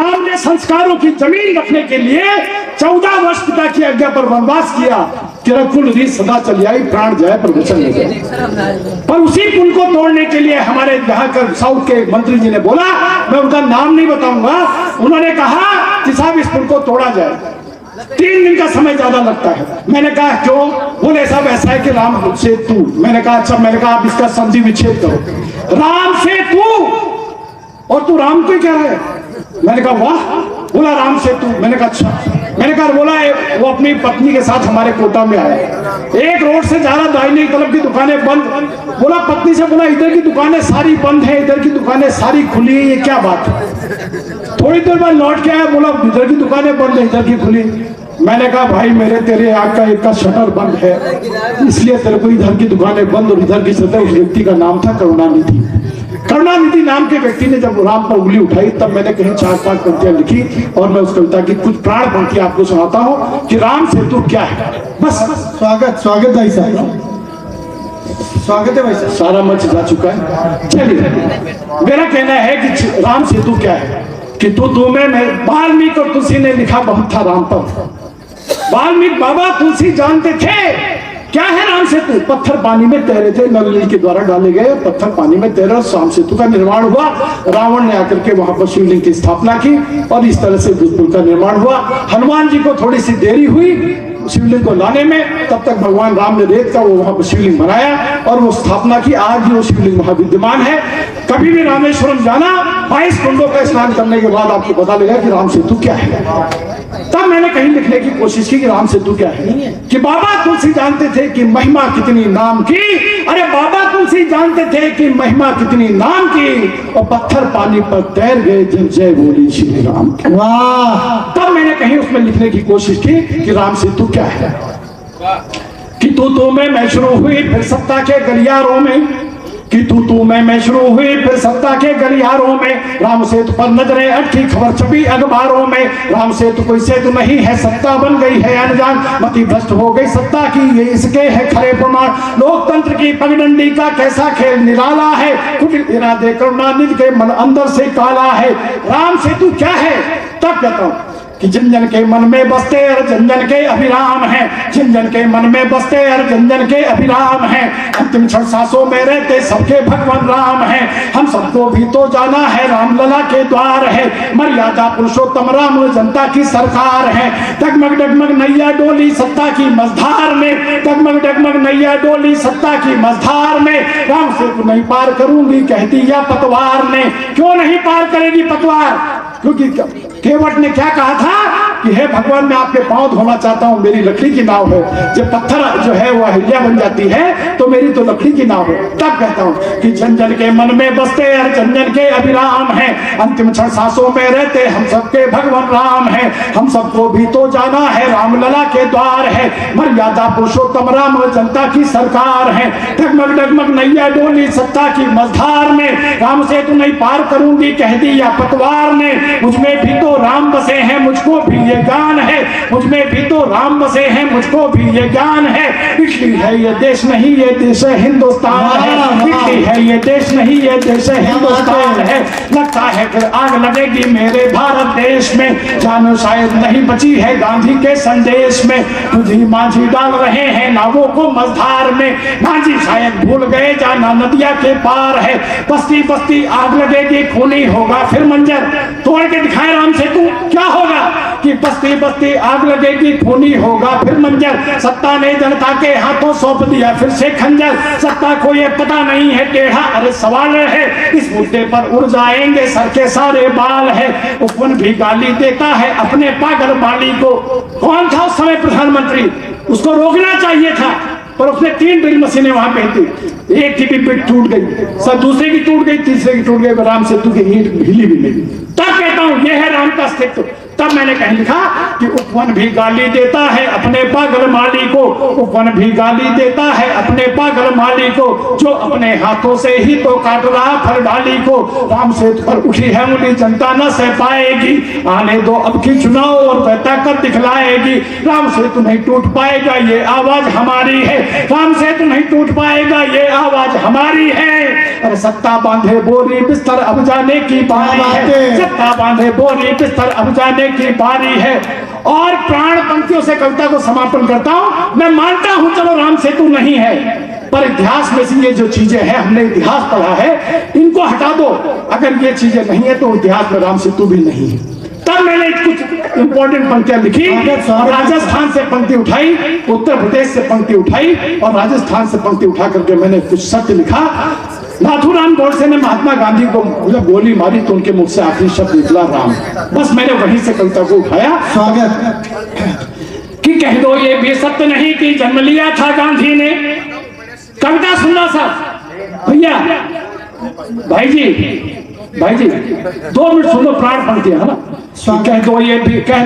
राम ने संस्कारों की जमीन रखने के लिए 14 वर्ष पिता की आज्ञा पर वनवास किया कि रघुकुल रीत सदा चली आई, प्राण जाए पर वचन न जाए। पर उसी पुल को तोड़ने के लिए हमारे यहाँ के साउथ के मंत्री जी ने बोला, मैं उनका नाम नहीं बताऊंगा, उन्होंने कहा कि साहब इस पुल को तोड़ा जाए, 3 दिन का समय ज्यादा लगता है। मैंने कहा क्यों? बोले साहब ऐसा है कि राम से तू। मैंने कहा अच्छा। मैंने कहा आप इसका संधि विच्छेद करो, राम से तू, और तू राम को ही कह रहा है। मैंने कहा वाह। बोला राम से तू। मैंने कहा अच्छा। मैंने कहा बोला वो अपनी पत्नी के साथ हमारे कोटा में आया, एक रोड से जा रहा, दाहिने तरफ की दुकानें बंद। बोला पत्नी से, बोला इधर की दुकानें सारी बंद है, इधर की दुकानें सारी खुली है, ये क्या बात है? थोड़ी देर बाद लौट के आया, बोला इधर की दुकानें बंद है, इधर की खुली। मैंने कहा भाई मेरे तेरे आग का एक का शटर बंद है, इसलिए तेरे को इधर की दुकानें बंद और इधर की शटर। उस व्यक्ति का नाम था करुणानिधि। करुणानिधि नाम के व्यक्ति ने जब राम पर उंगली उठाई, तब मैंने कहीं 4-5 पंक्तियां लिखी और मैं उस कविता की कुछ प्राण पंक्ति आपको सुनाता हूं कि राम सेतु क्या है। बस स्वागत भाई साहब, स्वागत है भाई साहब। सारा मंच जा चुका है। चलिए, मेरा कहना है कि राम सेतु क्या है कि तू में वाल्मीकि और तुलसी ने लिखा बहुत था राम पर। वाल्मीकि बाबा तुलसी जानते थे क्या है राम सेतु। पत्थर पानी में तैरे थे, नल के द्वारा डाले गए पत्थर पानी में तैरे, राम सेतु का निर्माण हुआ। रावण ने आकर के वहां पर शिवलिंग की स्थापना की और इस तरह से पुल का निर्माण हुआ। हनुमान जी को थोड़ी सी देरी हुई शिवलिंग को लाने में, तब तक भगवान राम ने रेत का वो वहां पर शिवलिंग बनाया और वो स्थापना की। आज भी वो शिवलिंग वहां विद्यमान है। कभी भी रामेश्वरम जाना, 22 कुंडों का स्नान करने के बाद आपको पता लगेगा कि राम सेतु क्या है। तब मैंने कहीं लिखने की कोशिश की कि राम सेतु क्या है, कि बाबा तुलसी जानते थे कि महिमा कितनी नाम की। अरे बाबा तुलसी जानते थे कि महिमा कितनी नाम की, और पत्थर पानी पर तैर गए जब जय बोली श्री राम की। वाह। तब मैंने कहीं उसमें लिखने की कोशिश की कि राम सेतु क्या है, कि तू में मैं शुरू हुई फिर सत्ता के गलियारों में, कि तू में मैं शुरू हुई फिर सत्ता के गलियारों में। राम सेतु पर नजरें अटकी, खबर छपी अखबारों में। राम सेतु कोई सेतु नहीं है, सत्ता बन गई है अनजान, मति भ्रष्ट हो गई सत्ता की, ये इसके है खरे प्रमाण। लोकतंत्र की पगडंडी का कैसा खेल निराला है, कुटिल इरादे करुणानिधि के मन अंदर से काला है। राम सेतु क्या है? तब कहता हूं कि जिन जन के मन में बसते और जन जन के अभिराम हैं, जिन जन के मन में बसते और जन जन के अभिराम हैं, अंतिम क्षण सांसों में रहते सबके भगवान राम हैं। हम सबको भी तो जाना है राम लला के द्वार है, मर्यादा पुरुषोत्तम राम जनता की सरकार है। डगमग डगमग नैया डोली सत्ता की मझधार में, डगमग डगमग नैया डोली सत्ता की मझधार में। राम सेतु नहीं पार करूंगी कह दिया पतवार ने। क्यों नहीं पार करेगी पतवार? क्योंकि केवट ने क्या कहा था कि हे भगवान मैं आपके पांव धोना चाहता हूं, मेरी लकड़ी की नाव है। जब पत्थर जो है वो अहिल्या बन जाती है तो मेरी तो लकड़ी की नाव है। तब कहता हूं कि जन जन के मन में बसते और जन जन के अभिराम हैं, अंतिम क्षण सांसों में रहते हम सबके भगवान राम हैं। हम सबको भी तो जाना है राम लला के द्वार है, मर्यादा पुरुषोत्तम राम जनता की सरकार है। डगमग डगमग नैया डोली सत्ता की मझधार में, राम से तू नहीं पार करूंगी कह दिया पतवार ने। मुझमें भी तो राम बसे हैं, मुझको भी ये ज्ञान है, मुझमें भी तो राम बसे हैं, मुझको भी ये ज्ञान है। इटली है ये देश नहीं, ये देश है हिंदुस्तान है। इटली है ये देश नहीं, ये देश है हिंदुस्तान है। लगता है फिर आग लगेगी मेरे भारत देश में, जानो शायद नहीं बची है गांधी के संदेश में। तुझी माझी डाल रहे हैं नावों को मझधार में, माझी शायद भूल गए जाना नदिया के पार है। बस्ती बस्ती आग लगेगी, खूनी होगा फिर मंजर, तोड़ के दिखाए राम सेतु क्या होगा कि बस्ती बस्ती आग लगेगी, खूनी होगा फिर मंजर। सत्ता ने जनता के हाथों सौंप दिया फिर से खंजर, सत्ता को ये पता नहीं है टेढ़ा अरे सवाल है, इस मुद्दे पर उड़ जाएंगे सर के सारे बाल है। उपवन भी गाली देता है अपने पागल बाली को। कौन था उस समय प्रधानमंत्री? उसको रोकना चाहिए था, पर उसने 3 ड्रिल मशीनें वहां पे थी। एक की भी पिट टूट गई, सब दूसरे की टूट गई, तीसरे की टूट गई, राम सेतु की ईंट हिली भी नहीं। तब कहता हूं यह है राम का अस्तित्व। तब मैंने कहीं लिखा कि उपवन भी गाली देता है अपने पागल माली को, उपवन भी गाली देता है अपने पागल माली को, जो अपने हाथों से ही तो काट रहा फल डाली को। राम सेतु पर उठी है उंगली जनता न सह पाएगी, आने दो अब की चुनाव और वह ताकत दिखलाएगी। राम सेतु नहीं टूट पाएगा ये आवाज हमारी है, राम सेतु नहीं टूट पाएगा ये आवाज हमारी है। अरे सत्ता बांधे बोरी बिस्तर अब जाने की बारी है, सत्ता बांधे बोरी बिस्तर अब जाने की बारी है। और प्राण पंक्तियों से कविता को समापन करता हूं। मैं मानता हूं चलो राम सेतु नहीं है, पर इतिहास में से ये जो चीजें हैं, हमने इतिहास पढ़ा है, इनको हटा दो। अगर ये चीजें नहीं है तो इतिहास में राम सेतु भी नहीं है। तब मैंने कुछ इंपॉर्टेंट पंक्तियां लिखी, राजस्थान से पंक्ति उठाई, उत्तर प्रदेश से पंक्ति उठाई और राजस्थान से पंक्ति उठा करके मैंने कुछ सत्य लिखा। नाथूराम गोडसे ने महात्मा गांधी को जब गोली मारी तो उनके मुख से आखिरी शब्द निकला राम। बस मैंने वहीं से कविता को उठाया। कि कह दो ये भी सत्य नहीं कि जन्म लिया था गांधी ने। कविता सुनना सर भैया, भाई जी 2 मिनट सुनो, प्राण पंक्ति है ना। कह दो ये भी, कह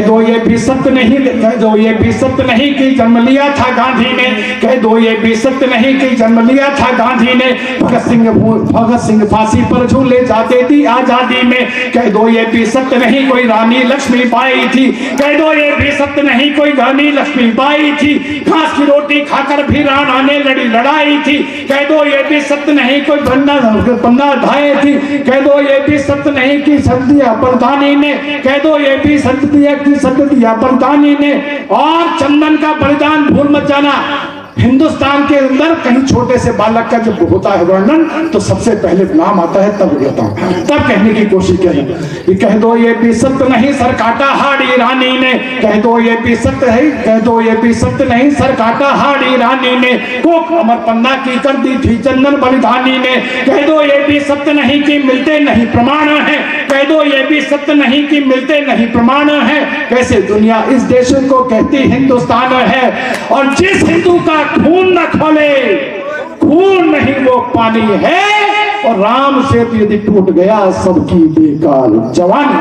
दो ये भी सत्य नहीं, कह दो ये भी सत्य नहीं कि जन्म लिया था गांधी ने, कह दो ये भी सत्य नहीं कि जन्म लिया था गांधी ने। भगत सिंह फांसी पर झूले जाते थी आजादी में, कह दो ये भी सत्य नहीं कोई रानी लक्ष्मी बाई थी, कह दो ये भी सत्य नहीं कोई रानी लक्ष्मी बाई थी। घास की रोटी खाकर भी राणा ने लड़ी लड़ाई थी, कह दो ये भी सत्य नहीं कोई बन्ना ढाई थी, कह दो ये भी सत्य नहीं कि संधिया परदानी ने, कह दो ये भी सत्य दिया कि सत्य दिया परदानी ने। और चंदन का बलिदान भूल मत जाना। हिंदुस्तान के अंदर कहीं छोटे से बालक का जब होता है वर्णन तो सबसे पहले नाम आता है, तब लेता हूं, तब कहने की कोशिश करें। कह दो ये भी सत्य नहीं सर काटा हाड़ी रानी ने, कह दो ये भी सत्य है, कह दो ये भी सत्य नहीं सर काटा हाड़ी रानी ने। कोक अमर पन्ना की कर दी थी चंदन बलिदानी ने, कह दो ये भी सत्य नहीं कि मिलते नहीं प्रमाण है, कह दो ये भी सत्य नहीं कि मिलते नहीं प्रमाण है। कैसे दुनिया इस देश को कहती हिंदुस्तान है, और जिस हिंदू का खून न खोले, खून नहीं वो पानी है। और राम सेतु यदि टूट गया सबकी बेकार जवानी।